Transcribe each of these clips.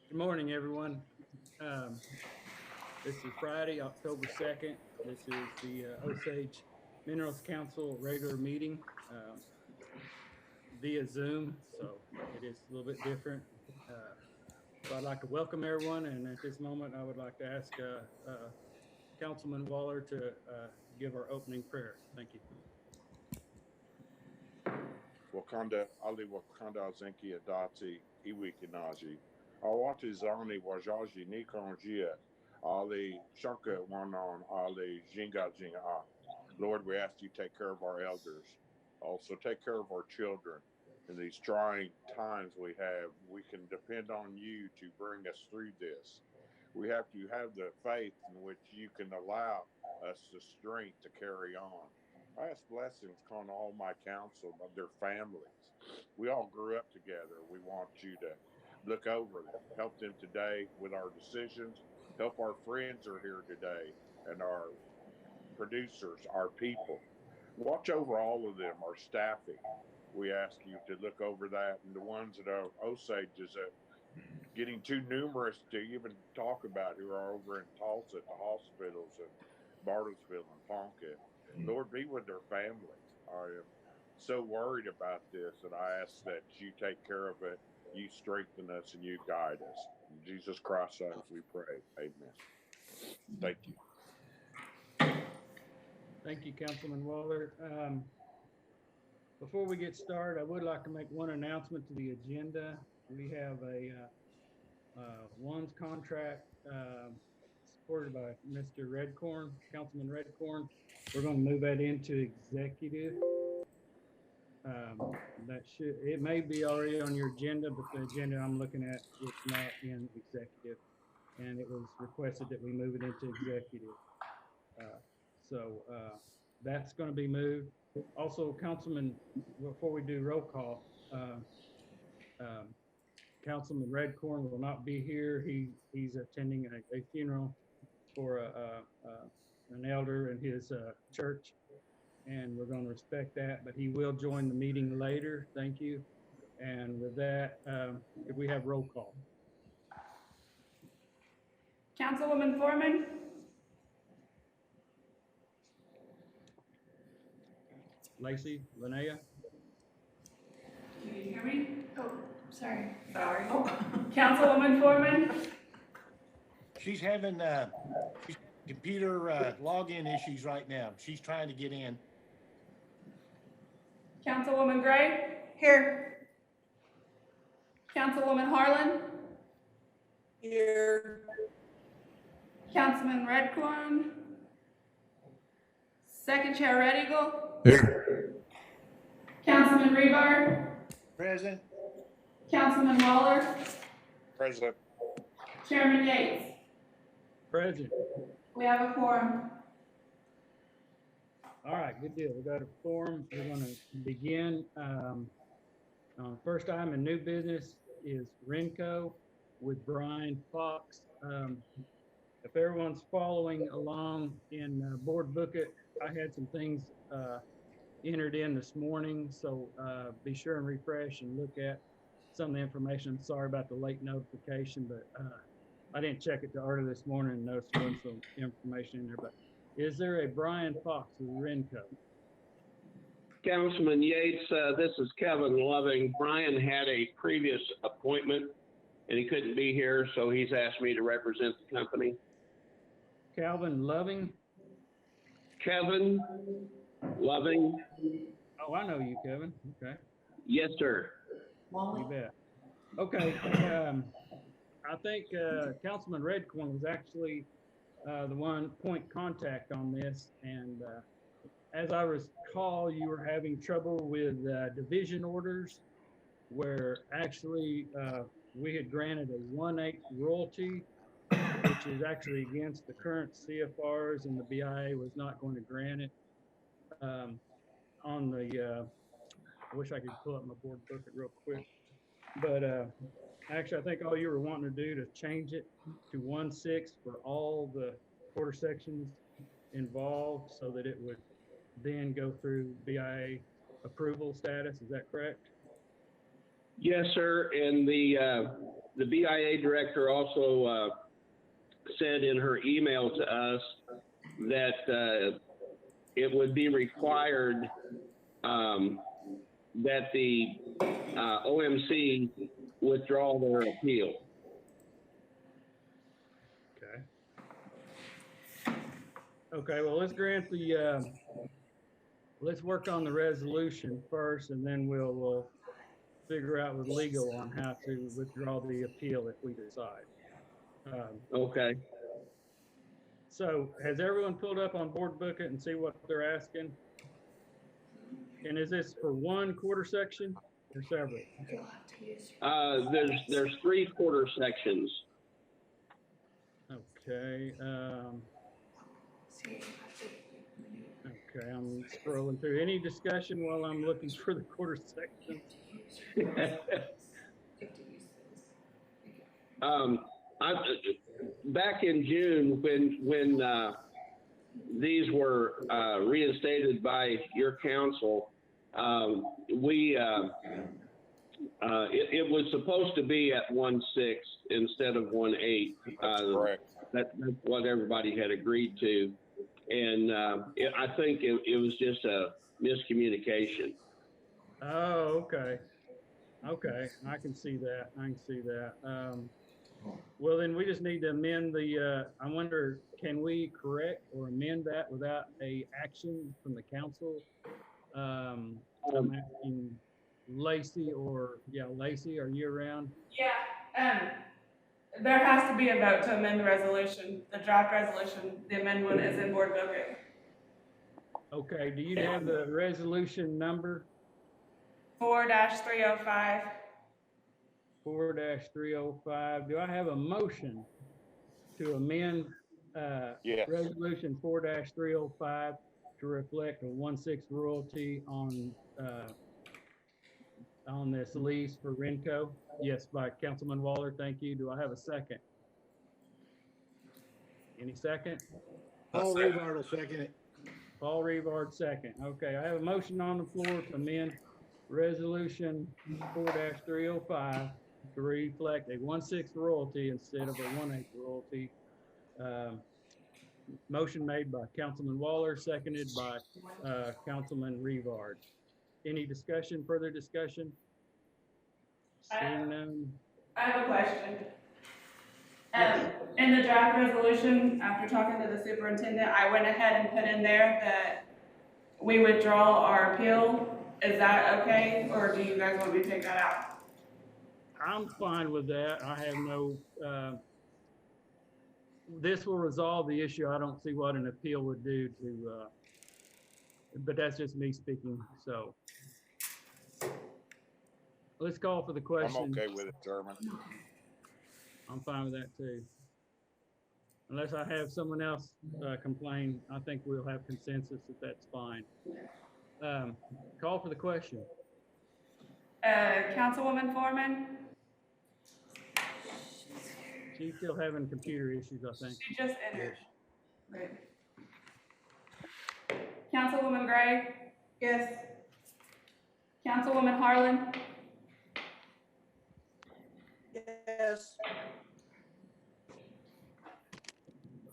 Good morning, everyone. Um, this is Friday, October 2nd. This is the Osage Minerals Council regular meeting via Zoom, so it is a little bit different. Uh, so I'd like to welcome everyone, and at this moment, I would like to ask Councilman Waller to give our opening prayer. Thank you. Wakanda Ali Wakanda Zenki Adati Iwikinaji. Awatizani Wajaji Nikonjia Ali Shunka Wanon Ali Jinga Jinga. Lord, we ask you to take care of our elders. Also take care of our children. In these trying times we have, we can depend on you to bring us through this. We have to have the faith in which you can allow us the strength to carry on. I ask blessings on all my council, of their families. We all grew up together. We want you to look over them, help them today with our decisions, help our friends are here today, and our producers, our people. Watch over all of them, our staffing. We ask you to look over that, and the ones that are Osages that getting too numerous to even talk about who are over in Tulsa at the hospitals and Bartlesville and Ponca. Lord, be with their families. I am so worried about this, and I ask that you take care of it, you strengthen us, and you guide us. In Jesus Christ's name we pray. Amen. Thank you. Thank you, Councilman Waller. Before we get started, I would like to make one announcement to the agenda. We have a one's contract supported by Mr. Redcorn, Councilman Redcorn. We're going to move that into executive. That should, it may be already on your agenda, but the agenda I'm looking at, it's not in executive. And it was requested that we move it into executive. Uh, so that's going to be moved. Also, Councilman, before we do roll call, um, Councilman Redcorn will not be here. He's attending a funeral for an elder in his church, and we're going to respect that. But he will join the meeting later. Thank you. And with that, if we have roll call, Councilwoman Foreman, Lacey, Linnea, can you hear me? Oh, sorry. Sorry. Oh, Councilwoman Foreman, She's having computer login issues right now. She's trying to get in. Councilwoman Gray, Here. Councilwoman Harlan, Here. Councilman Redcorn, Second Chair Red Eagle, Here. Councilman Rebar, Present. Councilman Waller, President. Chairman Yates. present. We have a quorum. All right, good deal. We got a forum. We're going to begin. First item in new business is Renco with Brian Fox. If everyone's following along in board booklet, I had some things entered in this morning, so be sure and refresh and look at some of the information. Sorry about the late notification, but I didn't check it till early this morning and noticed there wasn't some information in there. But is there a Brian Fox with Renco? Councilman Yates, this is Kevin Loving. Brian had a previous appointment and he couldn't be here, so he's asked me to represent the company. Calvin Loving? Kevin Loving? Oh, I know you, Kevin. Okay. Yes, sir. You bet. Okay. I think Councilman Redcorn was actually the one point contact on this. And as I recall, you were having trouble with division orders where actually we had granted a 1/8 royalty, which is actually against the current CFRs, and the BIA was not going to grant it. On the, I wish I could pull up my board booklet real quick, but actually I think all you were wanting to do to change it to 1/6 for all the quarter sections involved so that it would then go through BIA approval status. Is that correct? Yes, sir. And the BIA director also said in her email to us that it would be required that the OMC withdraw their appeal. Okay. Okay, well, let's grant the, let's work on the resolution first, and then we'll figure out with legal on how to withdraw the appeal if we decide. Okay. So has everyone pulled up on Board Book It and see what they're asking? And is this for one quarter section or several? There's 3 quarter sections. Okay, okay, I'm scrolling through. Any discussion while I'm looking for the quarter section? Back in June, when these were reinstated by your council, it was supposed to be at 1/6 instead of 1/8. Correct. That's what everybody had agreed to, and I think it was just a miscommunication. Oh, okay. Okay, I can see that. I can see that. Well, then we just need to amend the, I wonder, can we correct or amend that without a action from the council? I'm asking Lacey Lacey, are you around? Yeah, there has to be a vote to amend the resolution, the draft resolution. The amendment is in Board Book It. Okay, do you have the resolution number? 4-305. 4-305. Do I have a motion to amend Yes. resolution 4-305 to reflect a 1/6 royalty on this lease for Renco? Yes, by Councilman Waller. Thank you. Do I have a second? Any second? Paul Revard will second it. Paul Revard, second. Okay, I have a motion on the floor to amend resolution 4-305 to reflect a 1/6 royalty instead of a 1/8 royalty. Motion made by Councilman Waller, seconded by Councilman Revard. Any discussion, further discussion? Seeing none. I have a question. In the draft resolution, after talking to the superintendent, I went ahead and put in there that we withdraw our appeal. Is that okay, or do you guys want me to take that out? I'm fine with that. I have no, this will resolve the issue. I don't see what an appeal would do to, but that's just me speaking, so. Let's call for the question. I'm okay with it, Chairman. I'm fine with that too. Unless I have someone else complain, I think we'll have consensus that that's fine. Call for the question. Councilwoman Foreman? She's still having computer issues, I think. She just entered. Great. Councilwoman Gray? Yes. Councilwoman Harlan? Yes.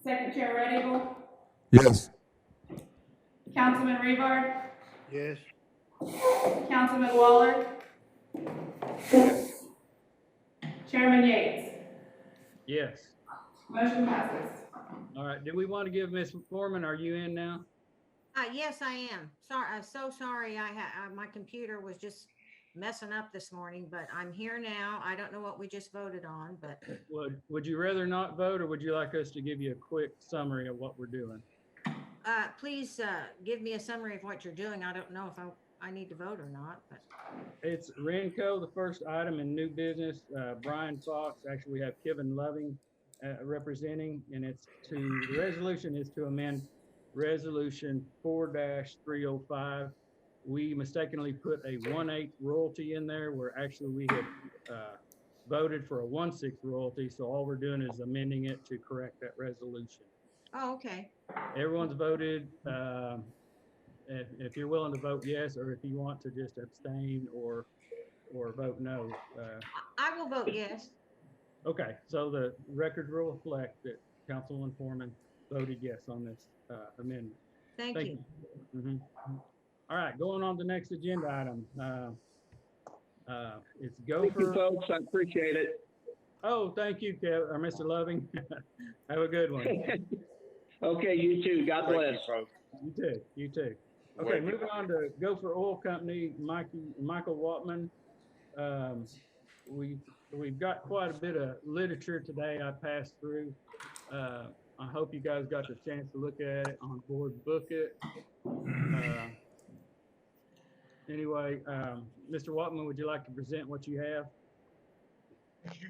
Second Chair Red Eagle? Yes. Councilman Revard? Yes. Councilman Waller? Chairman Yates? Yes. Motion passes. All right. Do we want to give Ms. Foreman, are you in now? Yes, I am. Sorry, I'm so sorry. My computer was just messing up this morning, but I'm here now. I don't know what we just voted on, but Would you rather not vote, or would you like us to give you a quick summary of what we're doing? please give me a summary of what you're doing. I don't know if I need to vote or not, but. It's Renco, the first item in new business. Brian Fox, actually we have Kevin Loving representing, and the resolution is to amend resolution 4-305. We mistakenly put a 1/8 royalty in there where actually we had voted for a 1/6 royalty. So all we're doing is amending it to correct that resolution. Oh, okay. Everyone's voted. If you're willing to vote yes, or if you want to just abstain or vote no. I will vote yes. Okay, so the record will reflect that Councilman Foreman voted yes on this amendment. Thank you. Mhm. All right, going on to the next agenda item. It's Thank you, Gopher. folks. I appreciate it. Oh, thank you, Kev, or Mr. Loving. Have a good one. Okay, you too. God Thank bless. you, folks. You too, you too. Okay, Wait, moving on to Gopher Oil Company, Michael Watman. We've got quite a bit of literature today I passed through. I hope you guys got the chance to look at it on board book it. Anyway, Mr. Watman, would you like to present what you have? As you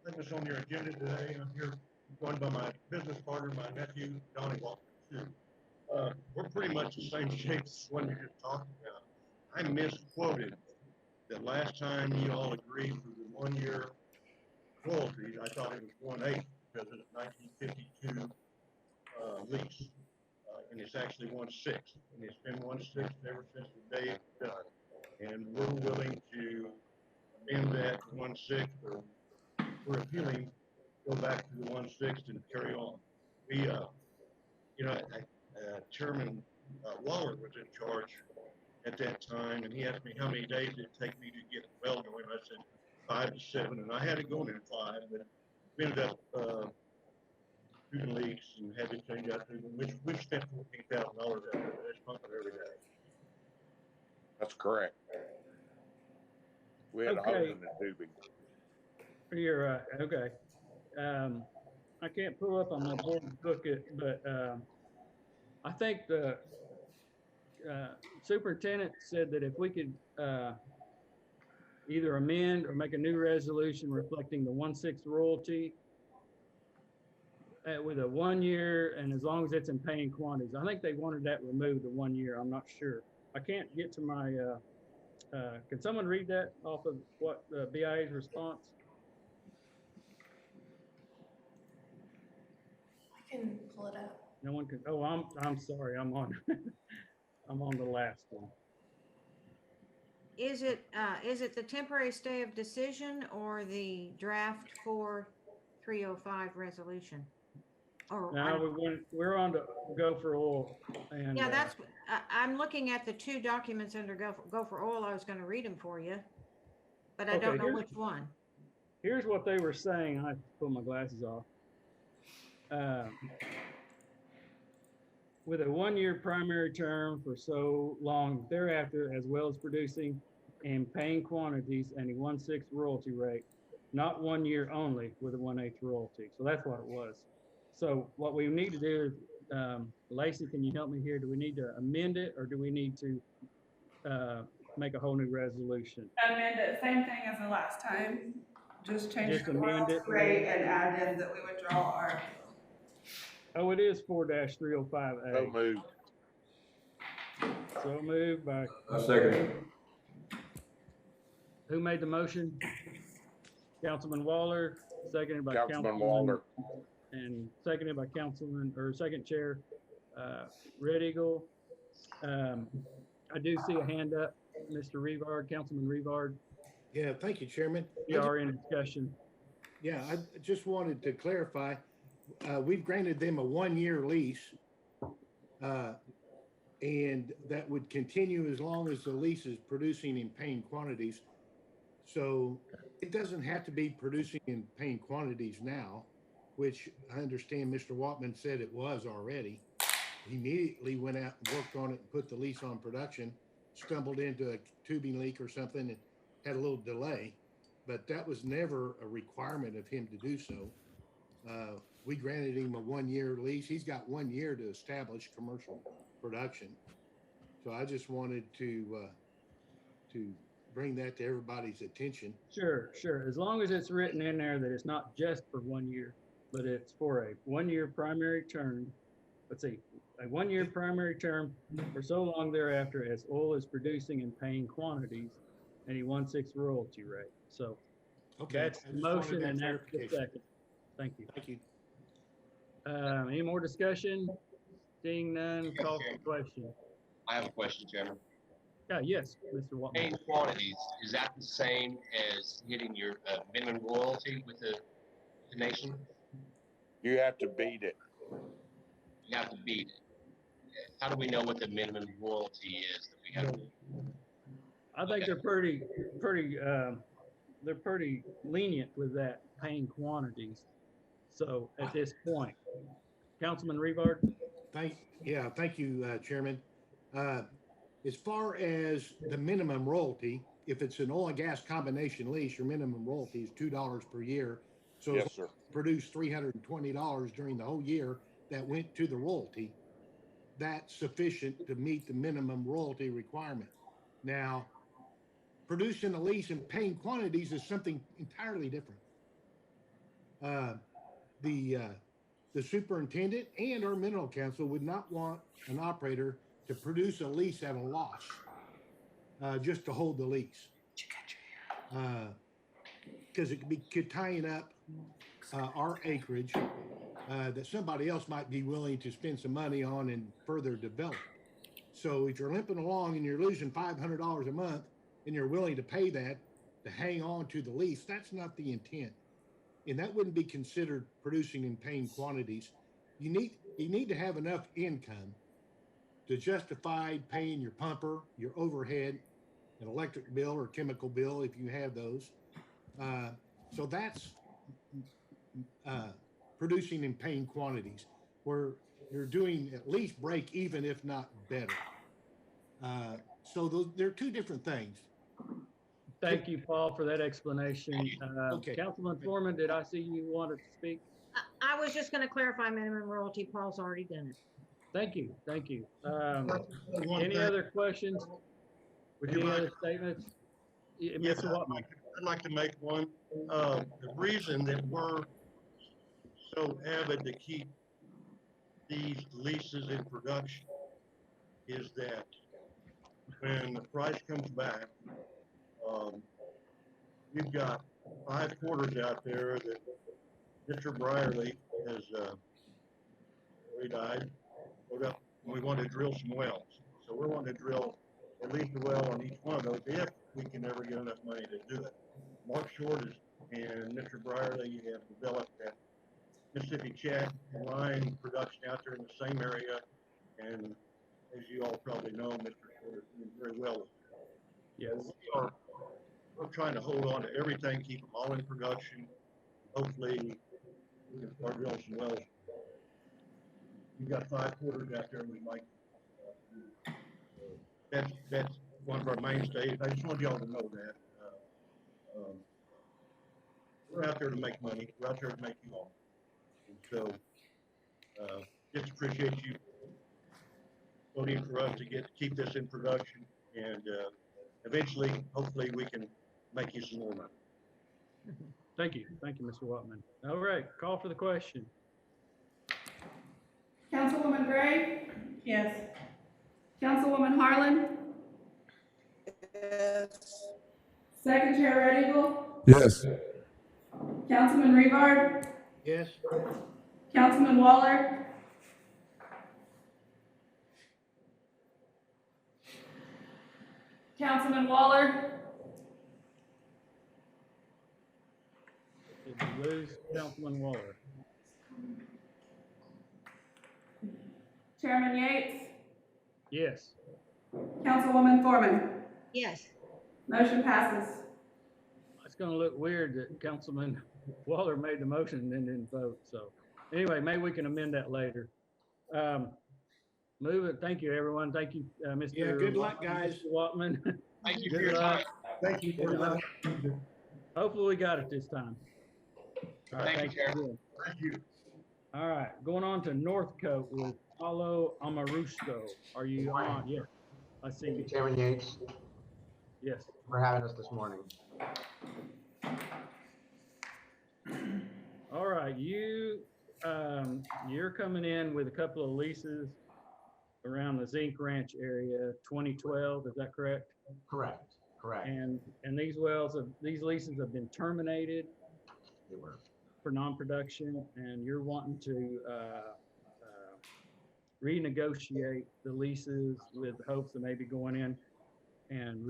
put this on your agenda today, I'm here joined by my business partner, my nephew, Donnie Walker, too. We're pretty much the same shape as what you're just talking about. I misquoted that last time you all agreed for the 1 year royalties. I thought it was 1/8 because of the 1952 lease. And it's actually 1/6. And it's been 1/6 ever since the day it's done. And we're willing to amend that to 1/6, or we're appealing, go back to the 1/6 and carry on. We, Chairman Waller was in charge at that time, and he asked me how many days it'd take me to get well going. I said 5 to 7, and I had it going in 5, but we ended up doing leaks and had to change out tubing, which we've spent $14,000 out there. That's pumping every day. that's correct. We had a hole Okay. in the tubing. You're right, okay. I can't pull up on my board book it, but I think the superintendent said that if we could either amend or make a new resolution reflecting the 1/6 royalty with a 1 year, and as long as it's in paying quantities. I think they wanted that removed, the 1 year. I'm not sure. I can't get to my, can someone read that off of what the BIA's response? I can pull it up. No one can, oh, I'm sorry, I'm on, I'm on the last one. Is it the temporary stay of decision or the draft 4305 resolution? Or Now we're on to Gopher Oil and. yeah, that's, I'm looking at the two documents under Gopher Oil. I was going to read them for you, but I don't know which one. Here's what they were saying. I have to put my glasses off. With a 1 year primary term for so long thereafter, as well as producing and paying quantities and a 1/6 royalty rate, not 1 year only with a 1/8 royalty. So that's what it was. So what we need to do is, Lacey, can you help me here? Do we need to amend it, or do we need to make a whole new resolution? Amend it, same thing as the last time. Just change Just the amend royalty it. rate and add in that we withdraw our. Oh, it is 4-305A. So moved. So moved by, I second it. who made the motion? Councilman Waller, seconded by Councilman Waller. And seconded by Second Chair Red Eagle. I do see a hand up, Mr. Revard, Councilman Revard. Yeah, thank you, Chairman. We are in discussion. Yeah, I just wanted to clarify, we've granted them a 1 year lease. And that would continue as long as the lease is producing in paying quantities. So it doesn't have to be producing in paying quantities now, which I understand Mr. Watman said it was already. He immediately went out and worked on it and put the lease on production, stumbled into a tubing leak or something and had a little delay, but that was never a requirement of him to do so. We granted him a 1 year lease. He's got 1 year to establish commercial production. So I just wanted to bring that to everybody's attention. Sure. As long as it's written in there that it's not just for 1 year, but it's for a 1 year primary term. Let's see, a 1 year primary term for so long thereafter as oil is producing and paying quantities and a 1/6 royalty rate. So Okay. that's the motion and that's the second. Thank you. Thank you. Any more discussion? Seeing none, call for the question. I have a question, Chairman. Yes, Mr. Watman. Paying quantities, is that the same as hitting your minimum royalty with the destination? You have to beat it. You have to beat it. How do we know what the minimum royalty is that we have? I think they're pretty lenient with that, paying quantities. So at this point, Councilman Revard? Thank you, Chairman. As far as the minimum royalty, if it's an oil and gas combination lease, your minimum royalty is $2 per year. So Yes, if sir. you produce $320 during the whole year that went to the royalty, that's sufficient to meet the minimum royalty requirement. Now, producing a lease and paying quantities is something entirely different. The superintendent and our mineral council would not want an operator to produce a lease at a loss, just to hold the lease. Because it could tying up our acreage that somebody else might be willing to spend some money on and further develop. So if you're limping along and you're losing $500 a month and you're willing to pay that to hang on to the lease, that's not the intent. And that wouldn't be considered producing and paying quantities. You need to have enough income to justify paying your pumper, your overhead, an electric bill or chemical bill if you have those. So that's producing and paying quantities where you're doing at least break even, if not better. So they're two different things. Thank you, Paul, for that explanation. Okay. Councilman Foreman, did I see you wanted to speak? I was just gonna clarify minimum royalty. Paul's already done it. Thank you, thank you. One Any thing- other questions? Any other statements? Yes, Mr. Watman? I'd like to make one. The reason that we're so avid to keep these leases in production is that when the price comes back, we've got 5 quarters out there that Mr. Brierly has, he died. We want to drill some wells. So we're wanting to drill at least a well on each one of those if we can ever get enough money to do it. Mark Short and Mr. Brierly have developed that Mississippi Chat line production out there in the same area. And as you all probably know, Mr. Short is doing very well. Yes. We're trying to hold on to everything, keep them all in production. Hopefully, we can start drilling some wells. We've got 5 quarters out there we might. That's one of our mainstays. I just want y'all to know that. We're out there to make money. We're out there to make you all. And so, just appreciate you voting for us to keep this in production, and eventually, hopefully, we can make you some more money. Thank you, Mr. Watman. All right, call for the question. Councilwoman Gray? Yes. Councilwoman Harlan? Yes. Second Chair Red Eagle? Yes. Councilman Revard? Yes. Councilman Waller? Councilman Waller? Did we lose Councilman Waller? Chairman Yates? Yes. Councilwoman Foreman? Yes. Motion passes. It's gonna look weird that Councilman Waller made the motion and then didn't vote, so. Anyway, maybe we can amend that later. Move it, thank you, everyone, thank you, Mr. Yeah, good luck, guys. Mr. Watman. Thank you for Good your luck. time. Thank you for Good luck. that. Hopefully we got it this time. All right, Thank you, Chair. again. Thank you. All right, going on to Northcote with Paulo Amoruso. Are you on? Yes, I see Thank you, you. Chairman Yates, Yes. for having us this morning. All right, you're coming in with a couple of leases around the Zinc Ranch area, 2012, is that correct? Correct, correct. And these leases have been terminated They were. for non-production, and you're wanting to renegotiate the leases with hopes of maybe going in and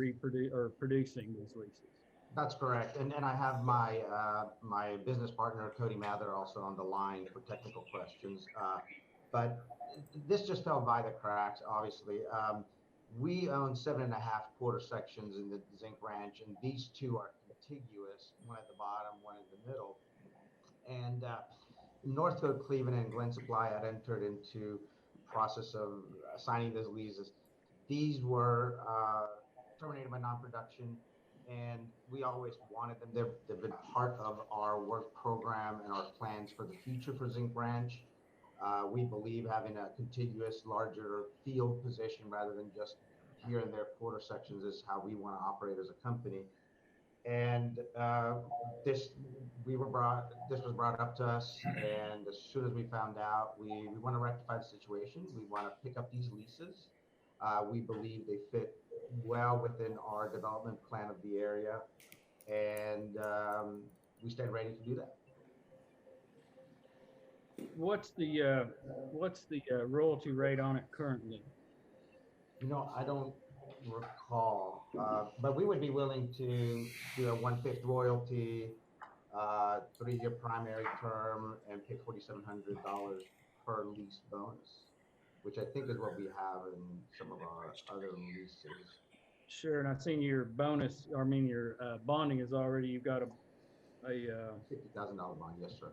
producing these leases. That's correct. And I have my, my business partner, Cody Mather, also on the line for technical questions. But this just fell by the cracks, obviously. We own 7.5 quarter sections in the Zinc Ranch, and these two are contiguous, one at the bottom, one in the middle. And Northcote, Cleveland, and Glen Supply had entered into process of signing those leases. These were terminated by non-production, and we always wanted them. They've been part of our work program and our plans for the future for Zinc Ranch. We believe having a contiguous, larger field position rather than just here and there quarter sections is how we want to operate as a company. And this was brought up to us, and as soon as we found out, we want to rectify the situation. We want to pick up these leases. We believe they fit well within our development plan of the area, and we stand ready to do that. What's the royalty rate on it currently? You know, I don't recall, but we would be willing to do a 1/5 royalty, 3-year primary term, and pay $4,700 per lease bonus, which I think is what we have in some of our other leases. Sure, and I've seen your bonus, I mean, your bonding is already, you've got a $50,000 bond, yes, sir.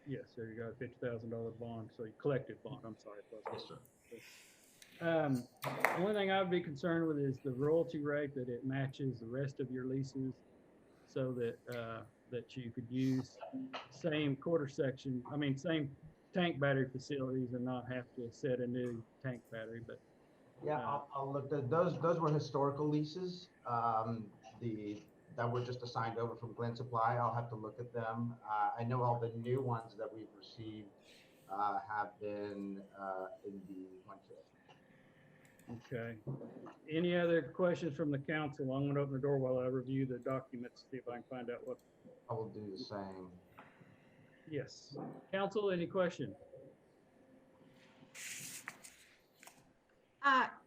yes, so you got a $50,000 bond, so you collected bond, I'm sorry. Yes, sir. The only thing I would be concerned with is the royalty rate, that it matches the rest of your leases, so that that you could use same quarter section, I mean, same tank battery facilities and not have to set a new tank battery, but. Yeah, I'll look at those. Those were historical leases. That were just assigned over from Glen Supply. I'll have to look at them. I know all the new ones that we've received have been in the 1/5. Okay. Any other questions from the council? I'm going to open the door while I review the documents, see if I can find out what. I will do the same. Yes. Council, any questions?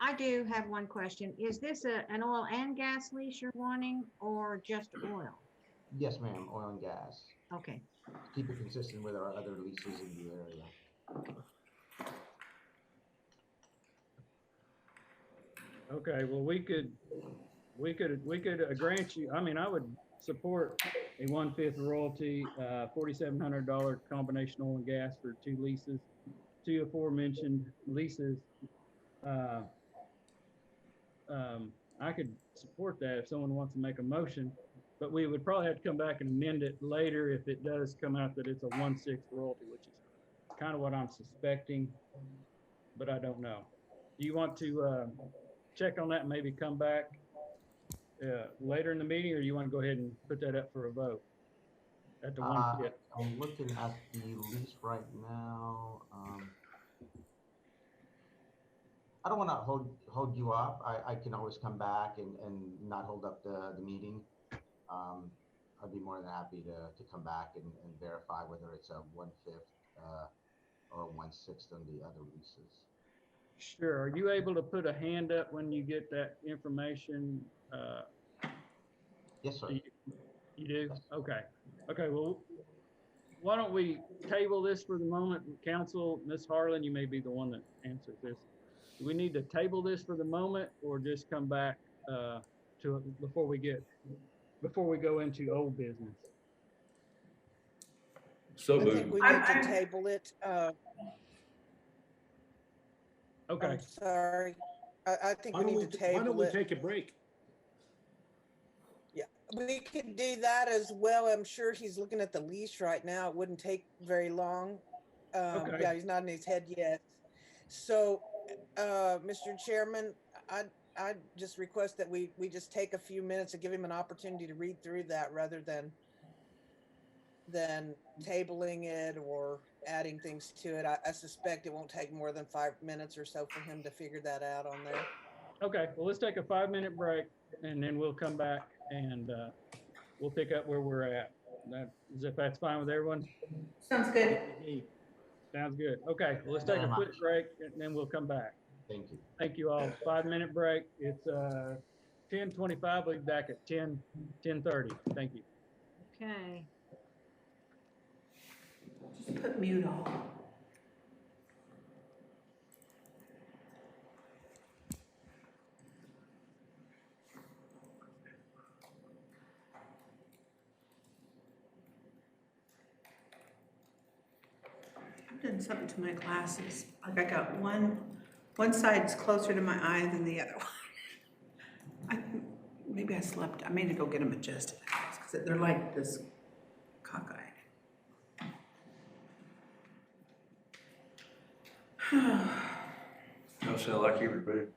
I do have one question. Is this an oil and gas lease you're wanting, or just oil? Yes, ma'am. Oil and gas. Okay. Keep it consistent with our other leases in the area. Okay. Well, we could grant you. I mean, I would support a 1/5 royalty, $4,700 combination oil and gas for 2 leases, 2 aforementioned leases. I could support that if someone wants to make a motion, but we would probably have to come back and amend it later if it does come out that it's a 1/6 royalty, which is kind of what I'm suspecting, but I don't know. Do you want to check on that and maybe come back later in the meeting, or do you want to go ahead and put that up for a vote at the 1/5? I'm looking at the lease right now. I don't want to hold you up. I can always come back and not hold up the meeting. I'd be more than happy to come back and verify whether it's a 1/5 or 1/6 on the other leases. Sure. Are you able to put a hand up when you get that information? Yes, sir. You do? Yes. Okay. Okay. Well, why don't we table this for the moment? Council, Ms. Harlan, you may be the one that answers this. Do we need to table this for the moment, or just come back to it before we go into old business? So I think moved. we need to table it. Okay. I'm sorry. I think Why we don't need to why don't table we it. take a break? Yeah, we could do that as well. I'm sure he's looking at the lease right now. It wouldn't take very long. Okay. Yeah, he's nodding his head yes. So, Mr. Chairman, I just request that we just take a few minutes to give him an opportunity to read through that rather than tabling it or adding things to it. I suspect it won't take more than 5 minutes or so for him to figure that out on there. Okay. Well, let's take a 5-minute break, and then we'll come back and we'll pick up where we're at. If that's fine with everyone? Sounds good. Sounds good. Okay. Well, let's take a quick break, and then we'll come back. Thank you. Thank you all. 5-minute break. It's 10:25, we'll be back at 10:30. Thank you. Okay. Just put mute on. I've done something to my glasses. Like I got one side's closer to my eye than the other one. Maybe I slept. I may need to go get them adjusted because they're like this cockeyed. Don't sound like you were big.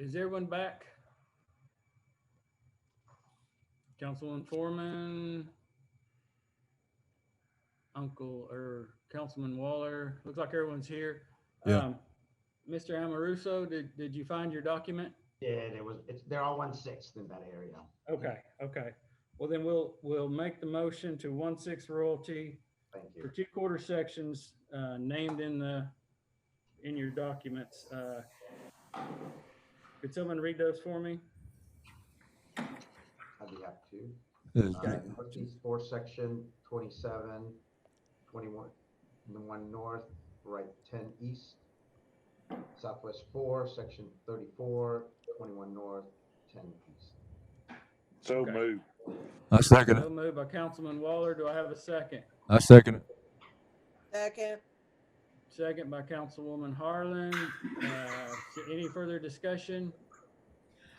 is everyone back? Councilman Foreman, Councilman Waller, looks like everyone's here. Yeah. Mr. Amoruso, did you find your document? Yeah, they're all 1/6 in that area. Okay. Well, then we'll make the motion to 1/6 royalty Thank for you. 2/4 sections, named in your documents. Could someone read those for me? I'd be happy to. Yes. Northeast 4, section 27, 21, and the 1 north, right 10 east. Southwest 4, section 34, 21 north, 10 east. So Okay. moved. I second So it. moved by Councilman Waller. Do I have a second? I second it. Second. Second by Councilwoman Harlan. Any further discussion?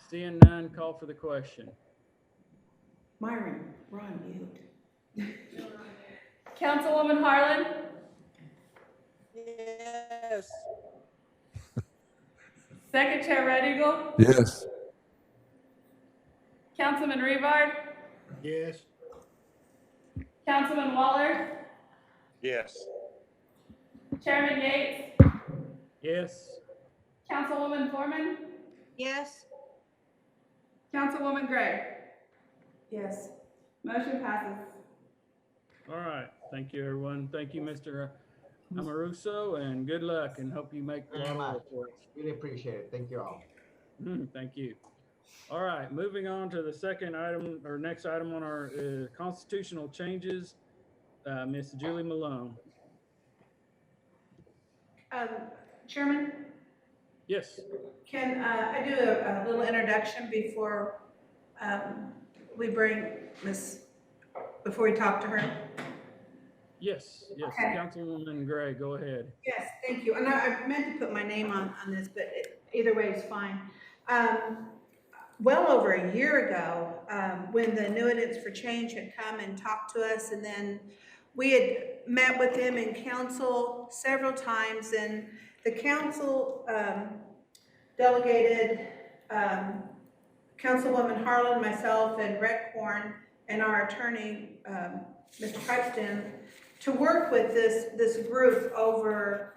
Seeing none, call for the question. Myron, we're on mute. Councilwoman Harlan, Yes. Second Chair Red Eagle, Yes. Councilman Revard, Yes. Councilman Waller, Yes. Chairman Yates, Yes. Councilwoman Foreman, Yes, Councilwoman Gray. Yes. Motion passes. All right. Thank you, everyone. Thank you, Mr. Amoruso, and good luck, and hope you make a lot of work for us. Really appreciate it. Thank you all. Thank you. All right, moving on to the second item, or next item on our constitutional changes, Ms. Julie Malone. Chairman, Yes. can I do a little introduction before we before we talk to her? Yes. Okay. Councilwoman Gray, go ahead. Yes, thank you. And I meant to put my name on this, but either way is fine. Well over a year ago, when the New Idiots for Change had come and talked to us, and then we had met with them in council several times, and the council delegated Councilwoman Harlan, myself, and Red Corn, and our attorney, Mr. Pipeston, to work with this group over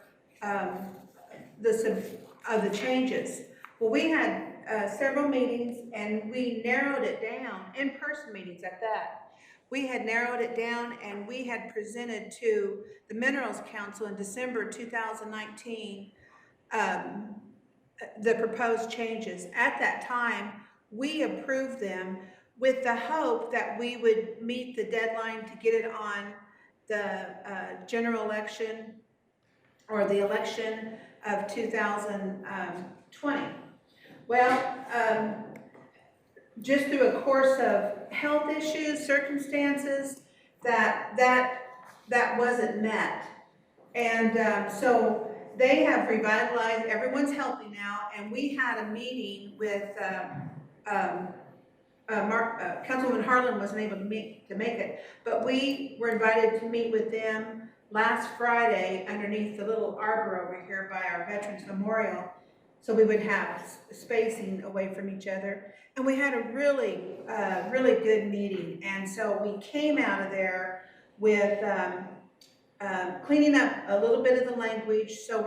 the changes. Well, we had several meetings, and we narrowed it down, in-person meetings at that. We had narrowed it down, and we had presented to the Minerals Council in December 2019 the proposed changes. At that time, we approved them with the hope that we would meet the deadline to get it on the general election or the election of 2020. Well, just through a course of health issues, circumstances, that wasn't met. And so they have revitalized, everyone's healthy now, and we had a meeting with Councilwoman Harlan wasn't able to make it, but we were invited to meet with them last Friday underneath the little arbor over here by our Veterans Memorial, so we would have spacing away from each other. And we had a really good meeting, and so we came out of there with cleaning up a little bit of the language. So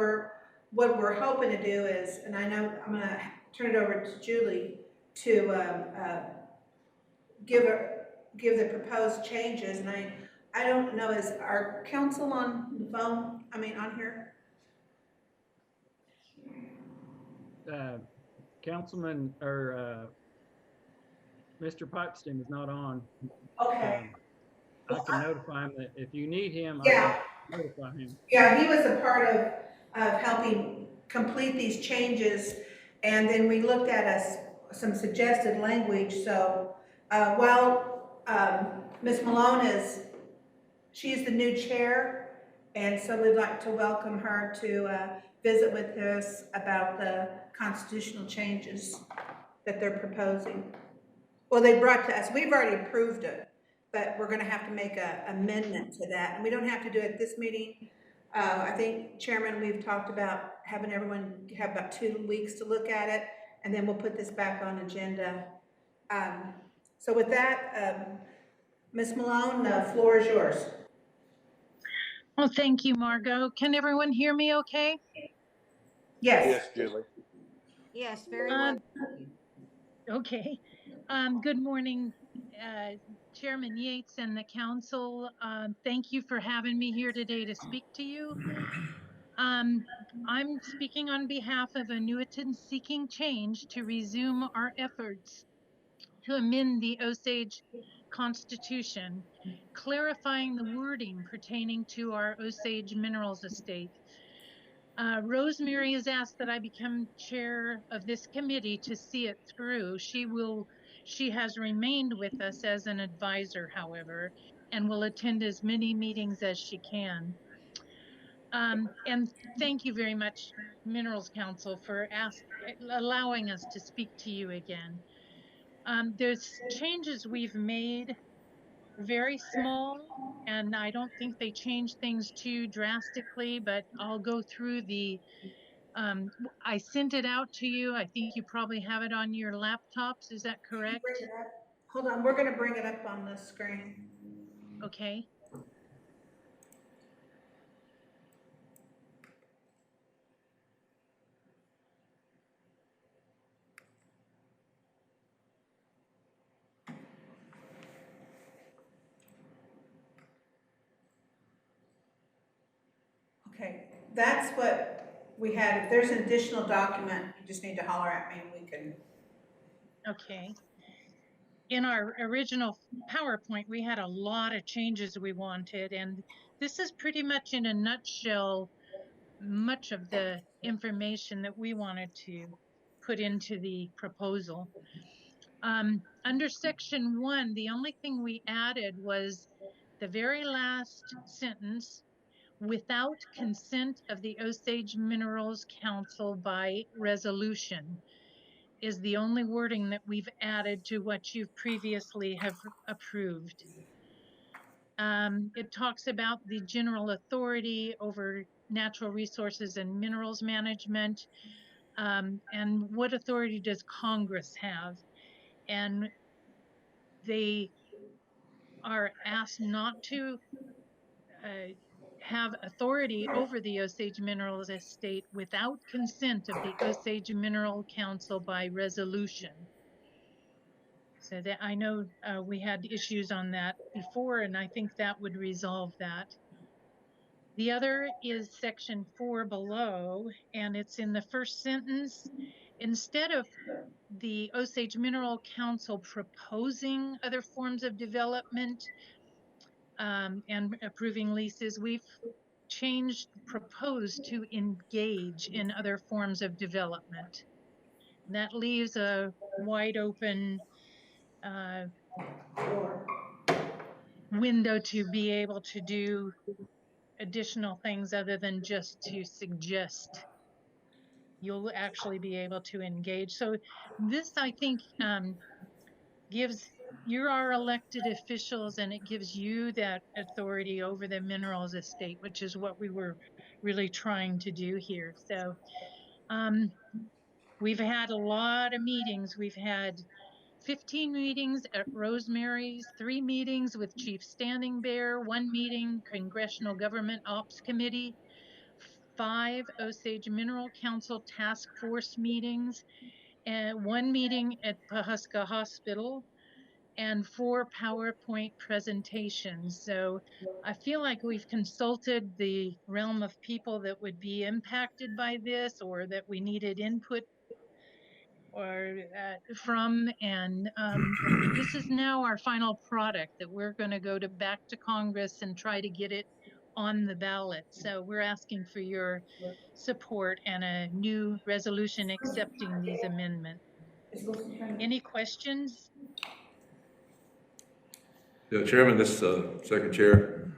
what we're hoping to do is, and I know I'm going to turn it over to Julie to give the proposed changes. And I don't know, is our council on the phone? I mean, on here? Councilman or Mr. Pipeston is not on. Okay. I can notify him that if you need him, Yeah. I can notify him. Yeah, he was a part of helping complete these changes, and then we looked at some suggested language. So while Ms. Malone she's the new chair, and so we'd like to welcome her to visit with us about the constitutional changes that they're proposing. Well, they brought to us, we've already approved it, but we're gonna have to make an amendment to that, and we don't have to do it this meeting. I think, Chairman, we've talked about having everyone have about 2 weeks to look at it, and then we'll put this back on agenda. So with that, Ms. Malone, the floor is yours. Well, thank you, Margot. Can everyone hear me okay? Yes. Yes, Julie. Yes, very well. Okay. Good morning, Chairman Yates and the council. Thank you for having me here today to speak to you. I'm speaking on behalf of Annuitants seeking change to resume our efforts to amend the Osage Constitution, clarifying the wording pertaining to our Osage Minerals Estate. Rosemary has asked that I become chair of this committee to see it through. She has remained with us as an advisor, however, and will attend as many meetings as she can. And thank you very much, Minerals Council, for allowing us to speak to you again. There's changes we've made, very small, and I don't think they change things too drastically, but I'll go through I sent it out to you. I think you probably have it on your laptops. Is that correct? Bring it up. Hold on, we're gonna bring it up on the screen. Okay. Okay, that's what we had. If there's an additional document, you just need to holler at me and we can. Okay. In our original PowerPoint, we had a lot of changes we wanted, and this is pretty much in a nutshell, much of the information that we wanted to put into the proposal. Under section 1, the only thing we added was the very last sentence, without consent of the Osage Minerals Council by resolution, is the only wording that we've added to what you previously have approved. It talks about the general authority over natural resources and minerals management, and what authority does Congress have? And they are asked not to have authority over the Osage Minerals Estate without consent of the Osage Mineral Council by resolution. So that I know we had issues on that before, and I think that would resolve that. The other is section 4 below, and it's in the first sentence. Instead of the Osage Mineral Council proposing other forms of development and approving leases, we've changed proposed to engage in other forms of development. And that leaves a wide open window to be able to do additional things other than just to suggest. You'll actually be able to engage. So this, I think, gives you're our elected officials, and it gives you that authority over the minerals estate, which is what we were really trying to do here. So we've had a lot of meetings. We've had 15 meetings at Rosemary's, 3 meetings with Chief Standing Bear, 1 meeting Congressional Government Ops Committee, 5 Osage Mineral Council Task Force meetings, and 1 meeting at Pawhuska Hospital, and 4 PowerPoint presentations. So I feel like we've consulted the realm of people that would be impacted by this or that we needed input or from, and this is now our final product that we're going to go back to Congress and try to get it on the ballot. So we're asking for your support and a new resolution accepting these amendments. Any questions? Yeah, Chairman, this second chair.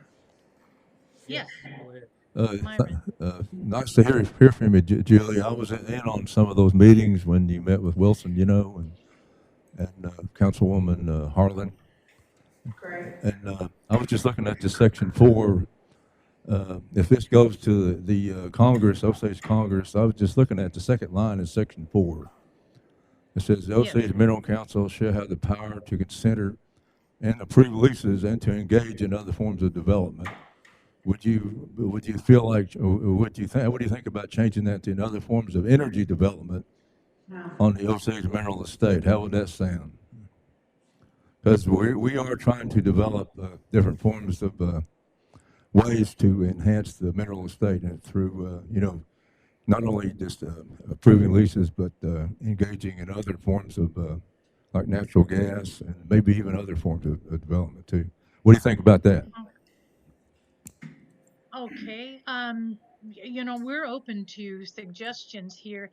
Yes. Go ahead. Nice to hear from you, Julie. I was in on some of those meetings when you met with Wilson, you know, and Councilwoman Harlan. Great. And I was just looking at this section 4. If this goes to the Congress, Osage Congress, I was just looking at the second line in section 4. It says the Yes. Osage Mineral Council shall have the power to consider and approve leases and to engage in other forms of development. Would you feel like, or what do you think about changing that to in other forms of energy development No. on the Osage Mineral Estate? How would that sound? Because we are trying to develop different forms of ways to enhance the mineral estate and through, not only just approving leases, but engaging in other forms of like natural gas and maybe even other forms of development too. What do you think about that? Okay. We're open to suggestions here.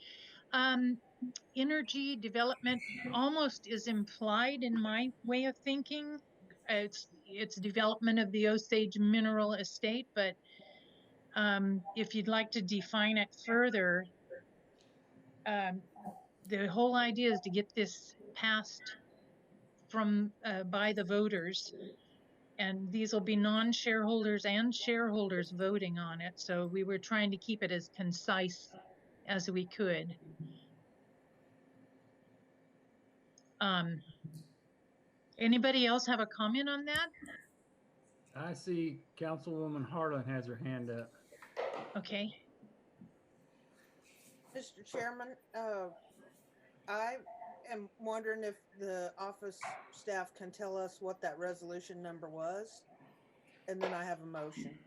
Energy development almost is implied in my way of thinking. It's development of the Osage mineral estate, but if you'd like to define it further, the whole idea is to get this passed from by the voters, and these will be non-shareholders and shareholders voting on it. So we were trying to keep it as concise as we could. Anybody else have a comment on that? I see Councilwoman Harlan has her hand up. Okay. Mr. Chairman, I am wondering if the office staff can tell us what that resolution number was, and then I have a motion.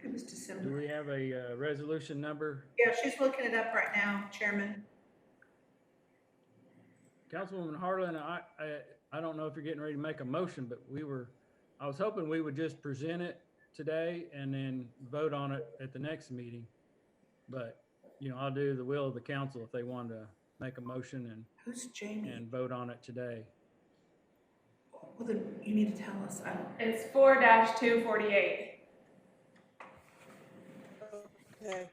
It was Do December. we have a resolution number? Yeah, she's looking it up right now, Chairman. Councilwoman Harlan, I don't know if you're getting ready to make a motion, but I was hoping we would just present it today and then vote on it at the next meeting. But, I'll do the will of the council if they want to make a motion Who's Jamie? and vote on it today. Well, then you need to tell us. It's 4-248. Okay.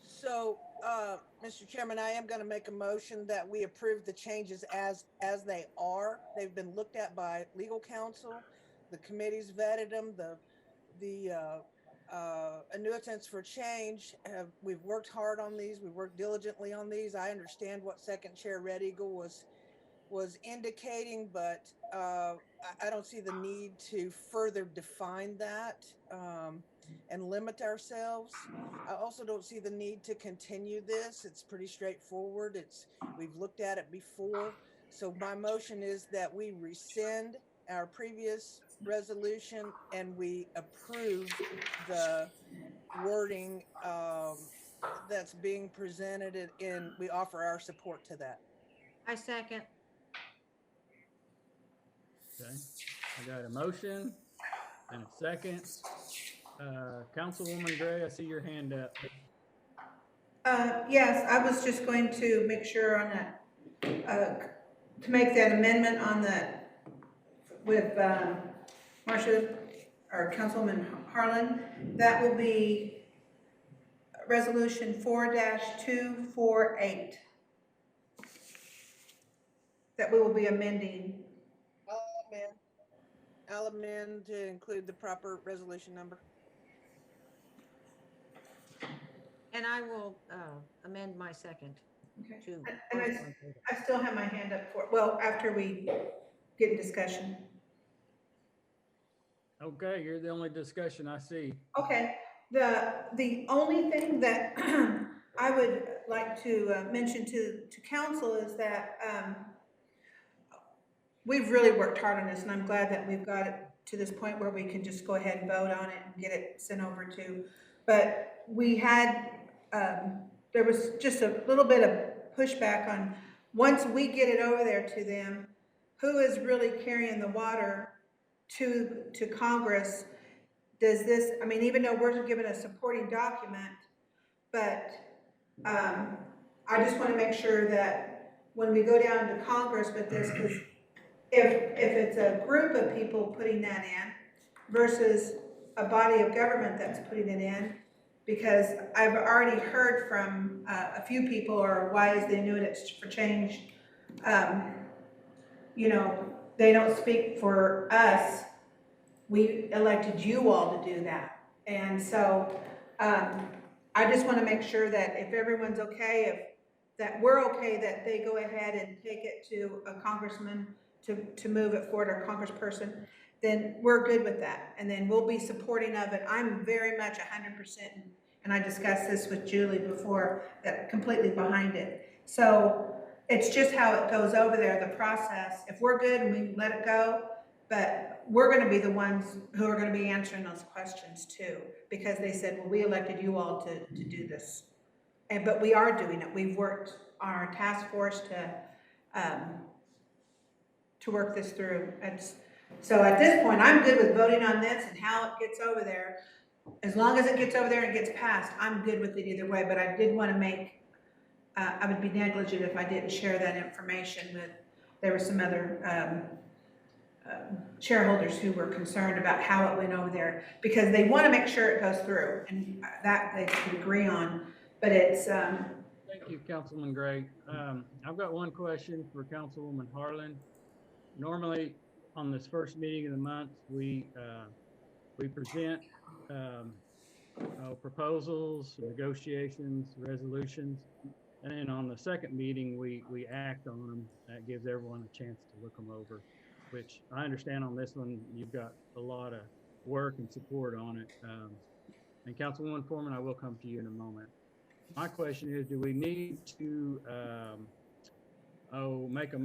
So, Mr. Chairman, I am going to make a motion that we approve the changes as they are. They've been looked at by legal counsel. The committee's vetted them. The annuitants for change we've worked hard on these. We've worked diligently on these. I understand what Second Chair Red Eagle was indicating, but I don't see the need to further define that and limit ourselves. I also don't see the need to continue this. It's pretty straightforward. We've looked at it before. So my motion is that we rescind our previous resolution and we approve the wording that's being presented, and we offer our support to that. I second. Okay, I got a motion and a second. Councilwoman Gray, I see your hand up. Yes, I was just going to make sure on that, to make that amendment on with Marcia or Councilwoman Harlan. That will be resolution 4-248. That we will be amending. I'll amend to include the proper resolution number. And I will amend my second. Okay. To And I still have my hand up after we get in discussion. Okay, you're the only discussion I see. Okay, the only thing that I would like to mention to council is that we've really worked hard on this, and I'm glad that we've got it to this point where we can just go ahead and vote on it and get it sent over to. But we had, there was just a little bit of pushback on, once we get it over there to them, who is really carrying the water to Congress? Does this, I mean, even though we're given a supporting document, but I just want to make sure that when we go down to Congress with this, because if it's a group of people putting that in versus a body of government that's putting it in, because I've already heard from a few people, or why is the annuitants for change, they don't speak for us we elected you all to do that. And so, I just want to make sure that if everyone's okay, that we're okay, that they go ahead and take it to a congressman to move it forward, or congressperson, then we're good with that. And then we'll be supporting of it. I'm very much 100%, and I discussed this with Julie before, that completely behind it. So it's just how it goes over there, the process. If we're good and we let it go, but we're gonna be the ones who are gonna be answering those questions too, because they said, well, we elected you all to do this. But we are doing it. We've worked on our task force to work this through. So at this point, I'm good with voting on this and how it gets over there. As long as it gets over there and gets passed, I'm good with it either way, but I did want to make, I would be negligent if I didn't share that information with, there were some other shareholders who were concerned about how it went over there, because they want to make sure it goes through, and that they can agree on, but it's, Thank you, Councilman Gray. I've got one question for Councilwoman Harlan. Normally, on this first meeting of the month, we present proposals, negotiations, resolutions, and then on the second meeting, we act on them. That gives everyone a chance to look them over, which I understand on this one, you've got a lot of work and support on it. And Councilwoman Foreman, I will come to you in a moment. My question is, do we need to make a...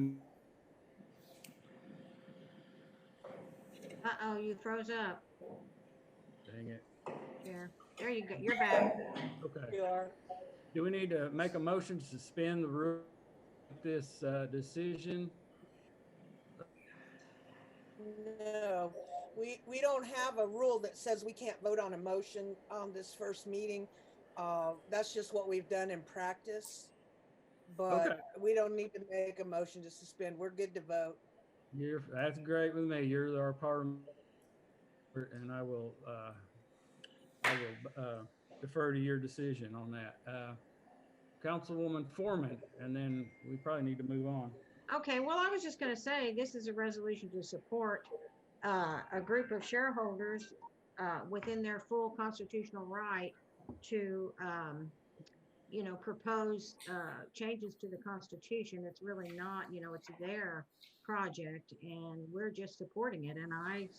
Uh-oh, you froze up. Dang it. Chair. There you go. You're back. Okay. You are. Do we need to make a motion to suspend the rule of this decision? No, we don't have a rule that says we can't vote on a motion on this first meeting. That's just what we've done in practice. But Okay. we don't need to make a motion to suspend. We're good to vote. That's great with me. You're our parliament, and I will defer to your decision on that. Councilwoman Foreman, and then we probably need to move on. Okay, well, I was just going to say, this is a resolution to support a group of shareholders within their full constitutional right to, propose changes to the Constitution. It's really not, it's their project, and we're just supporting it. And I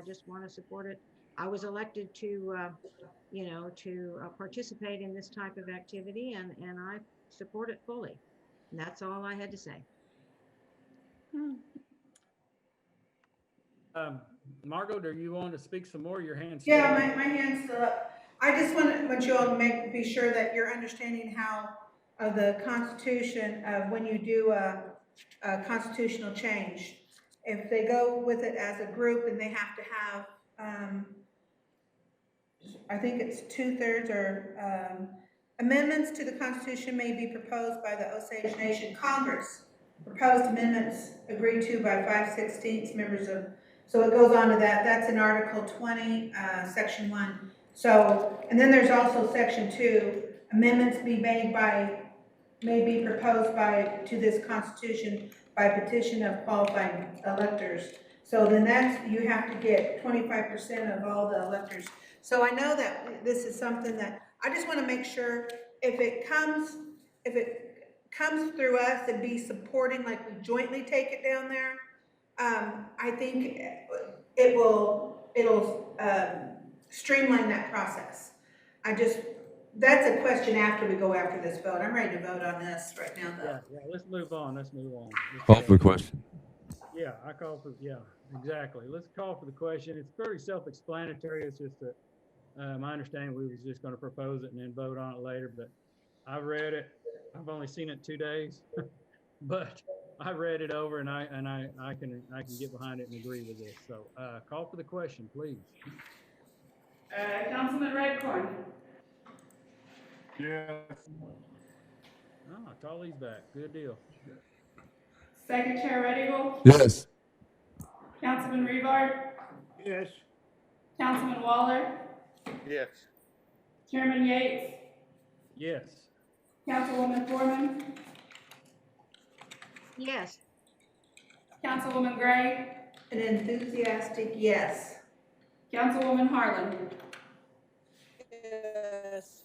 just want to support it. I was elected to, participate in this type of activity, and I support it fully. And that's all I had to say. Margot, do you want to speak some more? Your hand's yeah, my hand's still up. I just want you all to be sure that you're understanding how the Constitution, when you do a constitutional change, if they go with it as a group and they have to have, I think it's 2/3 or amendments to the Constitution may be proposed by the Osage Nation Congress. Proposed amendments agreed to by 5/16 members of, so it goes on to that. That's in Article 20, Section 1. So, and then there's also Section 2, amendments may be proposed to this Constitution by petition of qualified electors. So then you have to get 25% of all the electors. So I know that this is something that I just want to make sure if it comes through us and be supporting, like we jointly take it down there, I think it'll streamline that process. That's a question after we go after this vote. I'm ready to vote on this right now, though. Yeah, let's move on. Call for the question. Yeah, exactly. Let's call for the question. It's very self-explanatory. It's just that my understanding, we was just going to propose it and then vote on it later, but I read it. I've only seen it 2 days, but I read it over and I can get behind it and agree with this. So call for the question, please. Councilman Redcorn. Yes. Charlie's back. Good deal. Second Chair Red Eagle. Yes. Councilman Revard. Yes. Councilman Waller. Yes. Chairman Yates. Yes. Councilwoman Foreman. Yes. Councilwoman Gray. An enthusiastic yes. Councilwoman Harlan. Yes.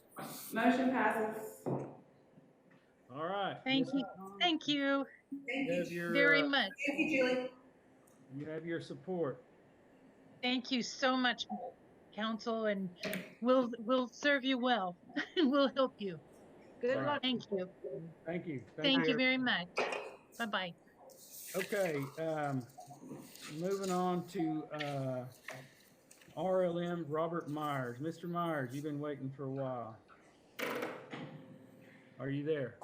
Motion passes. All right. Thank Ms. you. Thank you Thank You you. have your, very much. Thank you, Julie. you have your support. Thank you so much, council, and we'll serve you well. We'll help you. Good All right. luck. Thank you. Thank you. Thank you very much. Bye-bye. Okay, moving on to RLM Robert Myers. Mr. Myers, you've been waiting for a while. Are you there?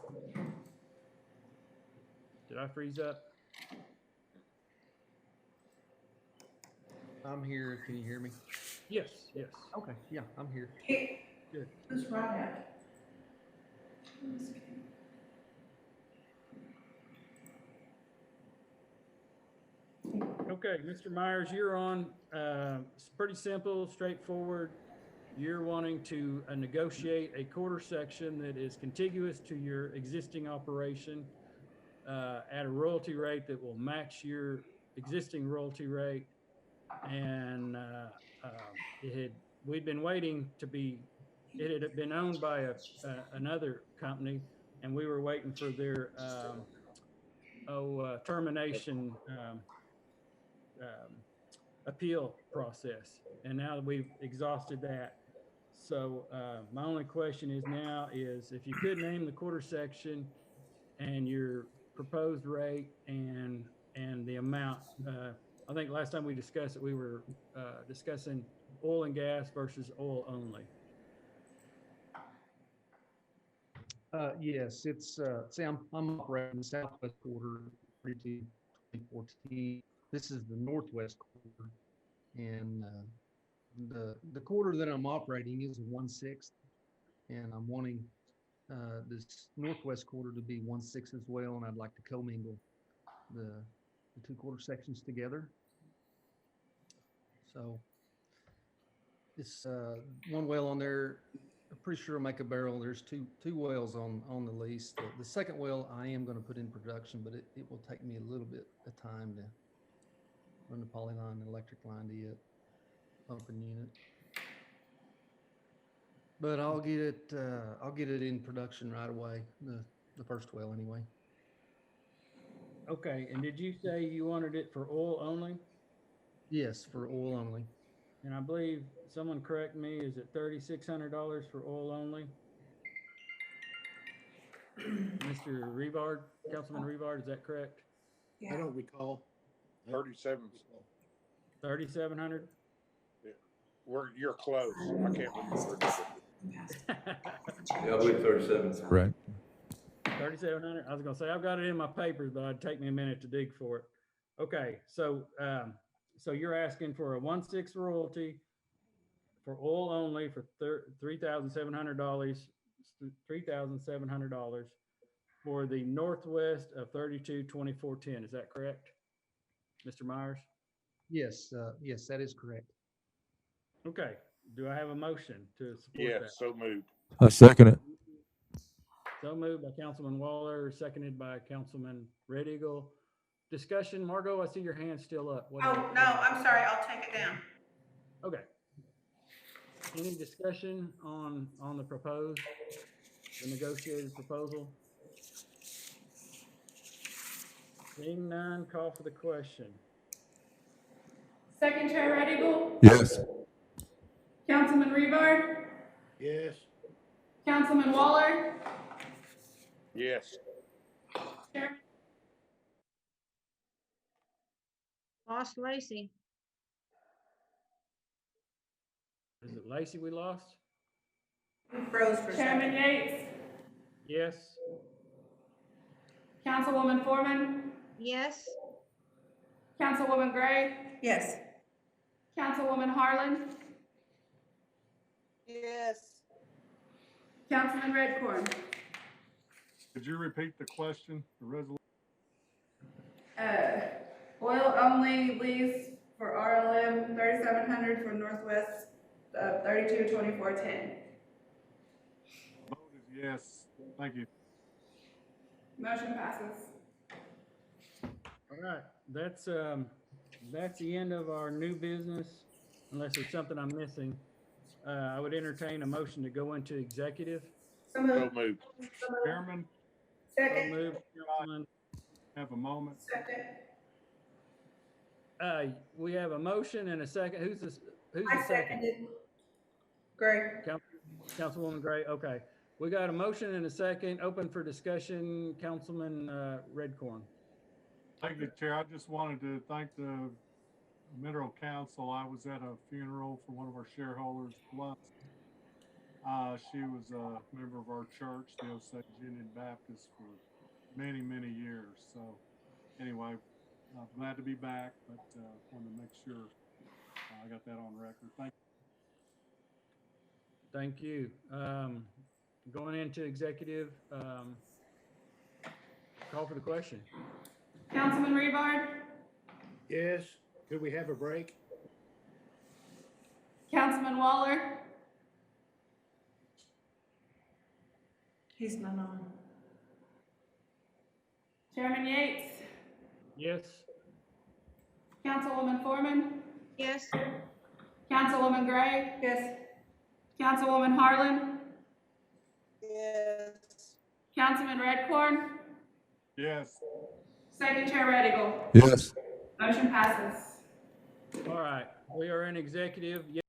Did I freeze up? I'm here. Can you hear me? Yes, yes. Okay, yeah, I'm here. Hey, Good. who's Rod at? Okay, Mr. Myers, you're on. It's pretty simple, straightforward. You're wanting to negotiate a quarter section that is contiguous to your existing operation at a royalty rate that will match your existing royalty rate. And we'd been waiting to be, it had been owned by another company, and we were waiting for their termination appeal process. And now that we've exhausted that. So my only question is now is if you could name the quarter section and your proposed rate and the amount. I think last time we discussed it, we were discussing oil and gas versus oil only. Yes, it's see, I'm operating the southwest quarter, 2014. This is the northwest quarter, and the quarter that I'm operating is a 1/6, and I'm wanting this northwest quarter to be 1/6 as well, and I'd like to commingle the two quarter sections together. So it's one well on there. I'm pretty sure I'll make a barrel. There's two wells on the lease. The second well I am going to put in production, but it will take me a little bit of time to run the polyline and electric line to it, pumping unit. But I'll get it in production right away. The first well anyway. Okay, and did you say you wanted it for oil only? Yes, for oil only. And I believe, someone correct me, is it $3,600 for oil only? Mr. Revard, Councilman Revard, is that correct? I don't recall. 37. 3,700? You're close. I can't remember. Yeah, I believe 37 is correct. 3,700? I was gonna say, I've got it in my papers, but it'd take me a minute to dig for it. Okay, so you're asking for a 1/6 royalty for oil only for $3,700, $3,700 for the northwest of 322410. Is that correct, Mr. Myers? Yes, yes, that is correct. Okay, do I have a motion to support Yeah, that? so moved. I second it. So moved by Councilman Waller, seconded by Councilman Red Eagle. Discussion, Margot, I see your hand still up. Oh, no, I'm sorry, I'll take it down. Okay. Any discussion on the proposed, the negotiated proposal? Seeing none, call for the question. Second Chair Red Eagle, Yes. Councilman Revard, Yes. Councilman Waller, Yes. Chair. Lost Lacey. Is it Lacey we lost? We froze for a Chairman second. Yates, Yes. Councilwoman Foreman, Yes. Councilwoman Gray, Yes. Councilwoman Harlan, Yes. Councilman Redcorn. Could you repeat the question, the resolution? Oil only lease for RLM 3700 for northwest of 322410. Vote is yes. Thank you. Motion passes. All right, that's the end of our new business. unless there's something I'm missing, I would entertain a motion to go into executive. So So moved. moved. Chairman, So Second, moved, Councilman. have a moment. second. We have a motion and a second. Who's the I second? seconded. Greg. Councilwoman Gray, okay. We got a motion and a second, open for discussion. Councilman Redcorn. Thank you, Chair. I just wanted to thank the Mineral Council. I was at a funeral for one of our shareholders, Plus. She was a member of our church, the Osage Union Baptist, for many, many years. So anyway, I'm glad to be back, but wanted to make sure I got that on record. Thank you. Going into executive, call for the question. Councilman Rebar, Yes, could we have a break? Councilman Waller, He's not on. Chairman Yates, Yes. Councilwoman Foreman, Yes, Councilwoman Gray, Yes. Councilwoman Harlan, Yes. Councilman Redcorn, Yes. Second Chair Red Eagle. Yes. Motion passes. All right, we are in executive.